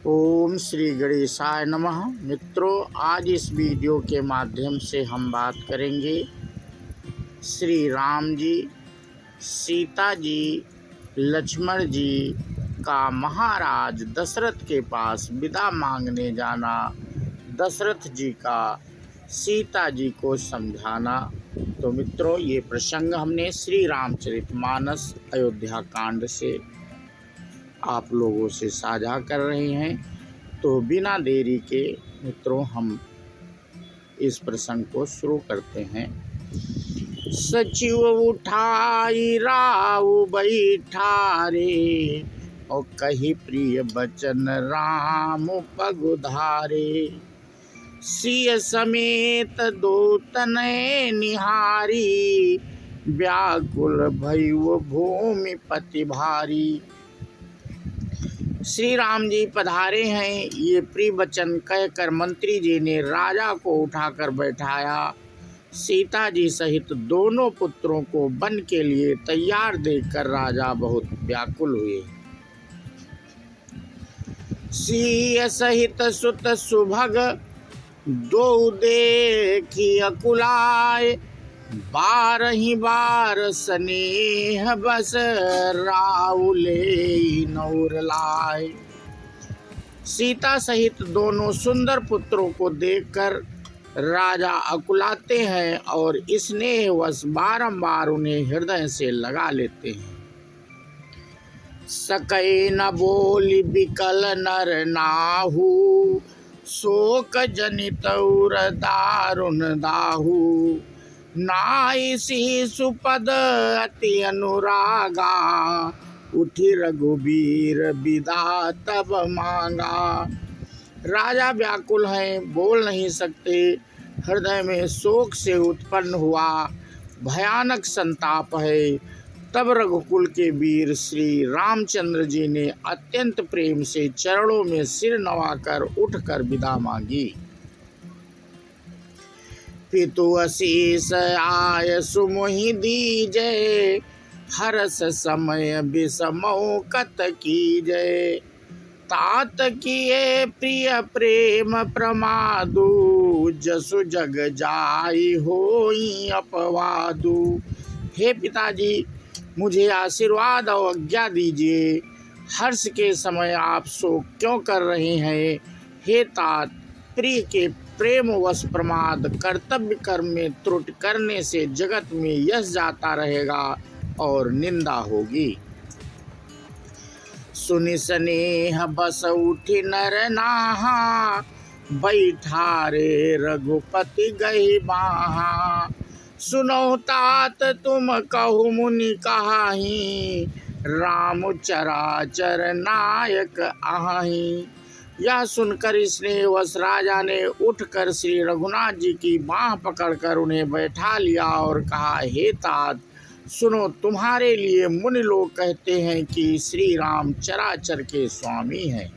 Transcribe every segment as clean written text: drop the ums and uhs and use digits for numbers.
ओम श्री गणेशाय नमः। मित्रों, आज इस वीडियो के माध्यम से हम बात करेंगे श्री राम जी, सीता जी, लक्ष्मण जी का महाराज दशरथ के पास विदा मांगने जाना, दशरथ जी का सीता जी को समझाना। तो मित्रों, ये प्रसंग हमने श्री रामचरितमानस अयोध्या कांड से आप लोगों से साझा कर रहे हैं। तो बिना देरी के मित्रों, हम इस प्रसंग को शुरू करते हैं। सचिव उठाई राव बैठारे, और कही प्रिय बचन राम पगुधारे। सिय समेत दो तनय निहारी, व्याकुल भइउ भूमि पति भारी। श्री राम जी पधारे हैं, ये प्रिय वचन कहकर मंत्री जी ने राजा को उठाकर बैठाया। सीता जी सहित दोनों पुत्रों को वन के लिए तैयार देखकर राजा बहुत व्याकुल हुए। सिय सहित सुत सुभग दो देखी अकुलाय, बारही बार स्नेह बस राउले नौर लाए। सीता सहित दोनों सुंदर पुत्रों को देखकर राजा अकुलाते हैं और स्नेहवश बारंबार उन्हें हृदय से लगा लेते हैं। सकै न बोली बिकल नर नाहू, शोक जनित उर दारुण दाहू। नाइसी सुपद अति अनुरागा, उठी रघुबीर विदा तब मांगा। राजा व्याकुल हैं, बोल नहीं सकते। हृदय में शोक से उत्पन्न हुआ भयानक संताप है। तब रघुकुल के वीर श्री रामचंद्र जी ने अत्यंत प्रेम से चरणों में सिर नवाकर उठकर विदा मांगी। पितु अशीष आय सुमोहि दीजय, हरस समय विषमौ कत कीजय। तात किए प्रिय प्रेम प्रमादु, जसु जग जाई होई अपवादु। हे पिताजी, मुझे आशीर्वाद और आज्ञा दीजिए। हर्ष के समय आप शोक क्यों कर रहे हैं? हे तात, प्रिय के प्रेमवश प्रमाद कर्तव्य कर्म में त्रुटि करने से जगत में यश जाता रहेगा और निंदा होगी। सुनि स्नेह बस उठी नर नाहा, बैठारे रघुपति गई बाहा। सुनो तात तुम कहु मुनि कहाही, राम चराचर नायक आही। यह सुनकर स्नेहवश राजा ने उठकर श्री रघुनाथ जी की बाँह पकड़कर उन्हें बैठा लिया और कहा, हे तात, सुनो, तुम्हारे लिए मुनि लोग कहते हैं कि श्री राम चराचर के स्वामी हैं।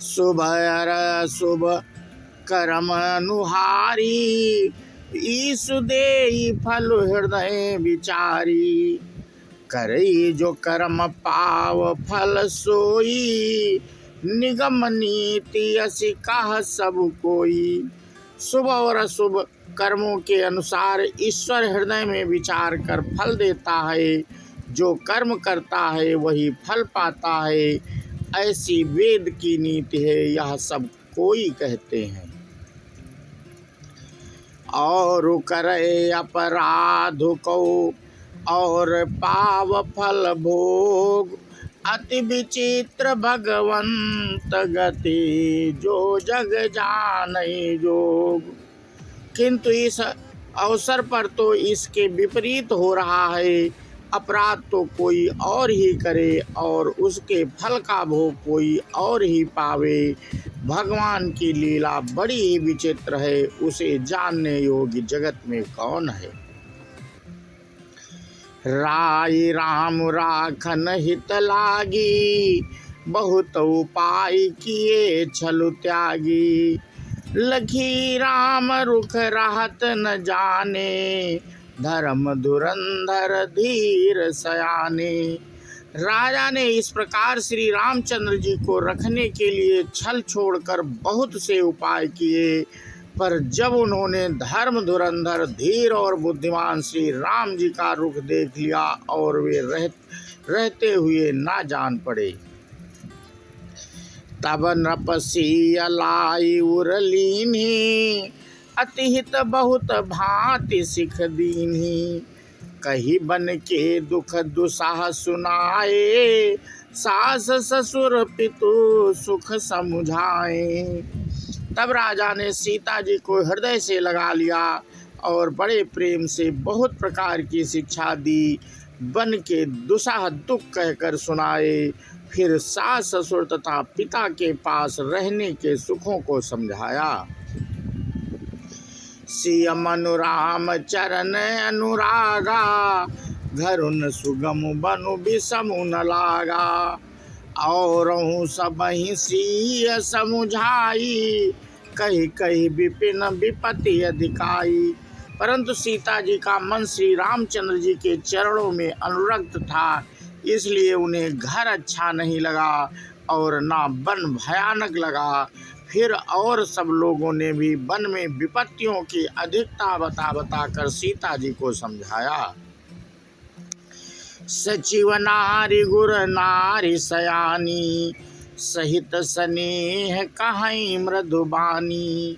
शुभ अर शुभ कर्म अनुहारी, ईसु देई फल हृदय विचारी। करई जो कर्म पाव फल सोई, निगम नीति असी कह सब कोई। शुभ और अशुभ कर्मों के अनुसार ईश्वर हृदय में विचार कर फल देता है। जो कर्म करता है वही फल पाता है, ऐसी वेद की नीति है, यह सब कोई कहते हैं। और करे अपराध को और पाव फल भोग, अति विचित्र भगवंत गति, जो जग जानै जोग। किंतु इस अवसर पर तो इसके विपरीत हो रहा है। अपराध तो कोई और ही करे और उसके फल का भोग कोई और ही पावे। भगवान की लीला बड़ी ही विचित्र है, उसे जानने योग्य जगत में कौन है। राई राम राखन हित लागी, बहुत उपाय किए छलु त्यागी। लखी राम रुख रहत न जाने, धर्म धुरंधर धीर सयाने। राजा ने इस प्रकार श्री रामचंद्र जी को रखने के लिए छल छोड़कर बहुत से उपाय किए, पर जब उन्होंने धर्म धुरंधर धीर और बुद्धिमान श्री राम जी का रुख देख लिया और वे रहते हुए ना जान पड़े, तब नृपसी अलाई उरलीन्ही अतिहित बहुत भांति सिख दीन्ही। कही बन के दुख दुसाह सुनाए, सास ससुर पितु सुख समुझाए। तब राजा ने सीता जी को हृदय से लगा लिया और बड़े प्रेम से बहुत प्रकार की शिक्षा दी, बन के दुसाह दुख कहकर सुनाए, फिर सास ससुर तथा पिता के पास रहने के सुखों को समझाया। सियम अनुराम चरण अनुरागा, घरुन सुगम बनु बिसमु न लागा। और सबहि सिय समुझाई, कही कही विपिन विपत्ति अधिकाई। परंतु सीता जी का मन श्री रामचंद्र जी के चरणों में अनुरक्त था, इसलिए उन्हें घर अच्छा नहीं लगा और ना वन भयानक लगा। फिर और सब लोगों ने भी वन में विपत्तियों की अधिकता बताकर सीता जी को समझाया। सचिव नारी गुर नारी सयानी, सहित स्नेह कहीं मृदुबानी।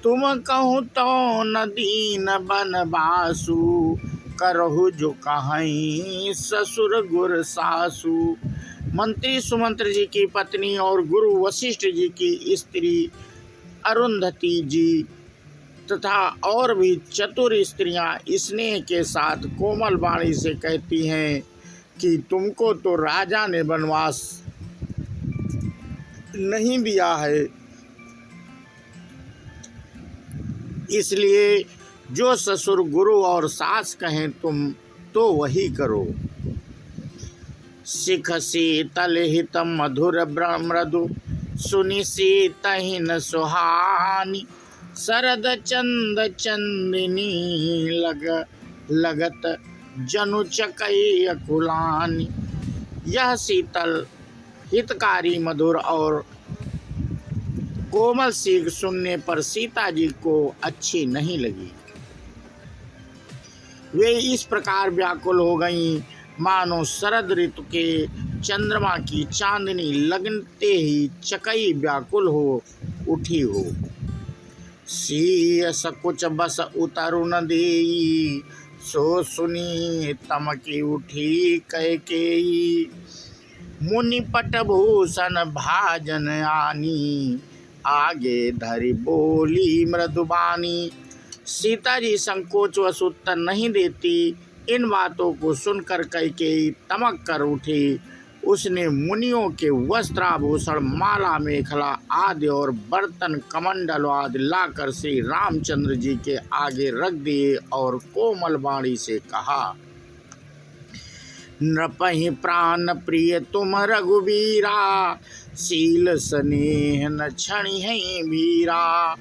तुम कहूँ तो न दीन बनवासु, करहु जो कहीं ससुर गुर सासु। मंत्री सुमंत्र जी की पत्नी और गुरु वशिष्ठ जी की स्त्री अरुंधति जी तथा और भी चतुर स्त्रियां स्नेह के साथ कोमल वाणी से कहती हैं कि तुमको तो राजा ने वनवास नहीं दिया है, इसलिए जो ससुर गुरु और सास कहें तुम तो वही करो। सिख शीतल हित मधुर मृदु, सुनि सीतहिन सुहानी। शरद चंद चंदिनी लगत जनु चकई अकुलानी। यह शीतल हितकारी मधुर और कोमल सीख सुनने पर सीता जी को अच्छी नहीं लगी। वे इस प्रकार व्याकुल हो गईं मानो शरद ऋतु के चंद्रमा की चांदनी लगते ही चकई व्याकुल हो उठी हो। सीय सकुच बस उतरु न देई, सो सुनी तमकी उठी कैकेयी। मुनि पट भूषण भाजन आनी, आगे धरि बोली मृदुबानी। सीता जी संकोचवश उत्तर नहीं देती। इन बातों को सुनकर कैकेयी तमक कर उठी। उसने मुनियों के वस्त्राभूषण माला मेखला आदि और बर्तन कमंडल आदि लाकर श्री रामचंद्र जी के आगे रख दिए और कोमल वाणी से कहा, नृपहि प्राण प्रिय तुम रघुवीरा, शील स्नेह न क्षणिहि वीरा।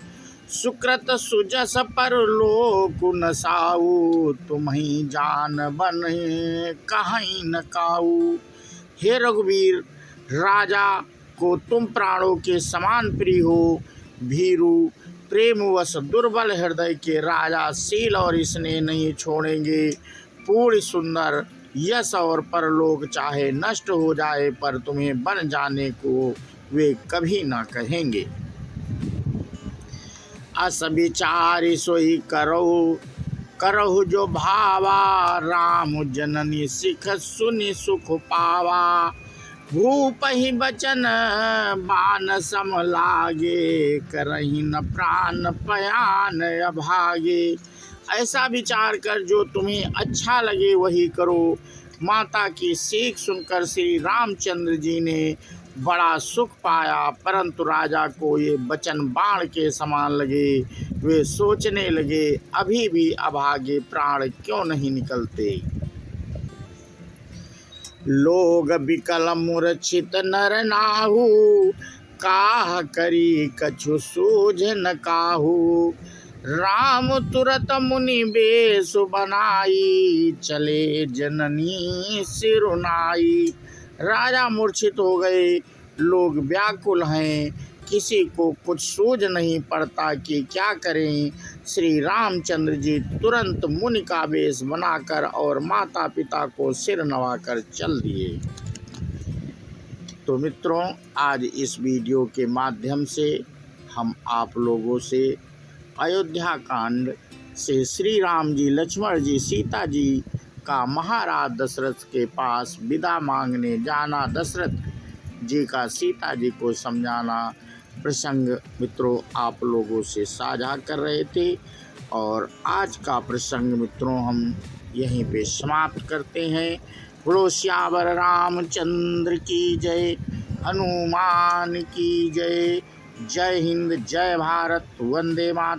सुकृत सुजस परलोक न साऊ, तुम्हि जान बन कहीं न काऊ। हे रघुवीर, राजा को तुम प्राणों के समान प्रिय हो। भीरु प्रेमवश दुर्बल हृदय के राजा शील और स्नेह नहीं छोड़ेंगे। पूर्ण सुंदर यश और परलोक चाहे नष्ट हो जाए पर तुम्हें बन जाने को वे कभी ना कहेंगे। अस विचारि सोई करहु जो भावा, राम जननी सिख सुनि सुख पावा। भूप ही बचन बान सम लागे, करहि न प्राण पयान अभागे। ऐसा विचार कर जो तुम्हें अच्छा लगे वही करो। माता की सीख सुनकर श्री रामचंद्र जी ने बड़ा सुख पाया, परंतु राजा को ये वचन बाण के समान लगे। वे सोचने लगे, अभी भी अभागे प्राण क्यों नहीं निकलते। लोग विकल मूर्छित नर नाहु, काह करी कछु सूझ न काहू। राम तुरत मुनि बेसु बनाई, चले जननी सिरुनाई। राजा मूर्छित हो गए, लोग व्याकुल हैं, किसी को कुछ सूझ नहीं पड़ता कि क्या करें। श्री रामचंद्र जी तुरंत मुनि का वेश बनाकर और माता पिता को सिर नवाकर चल दिए। तो मित्रों, आज इस वीडियो के माध्यम से हम आप लोगों से अयोध्या कांड से श्री राम जी, लक्ष्मण जी, सीता जी का महाराज दशरथ के पास विदा मांगने जाना, दशरथ जी का सीता जी को समझाना प्रसंग मित्रों आप लोगों से साझा कर रहे थे। और आज का प्रसंग मित्रों हम यहीं पे समाप्त करते हैं। बोलो श्यावर रामचंद्र की जय, हनुमान की जय। जय हिंद, जय भारत, वंदे मातरम।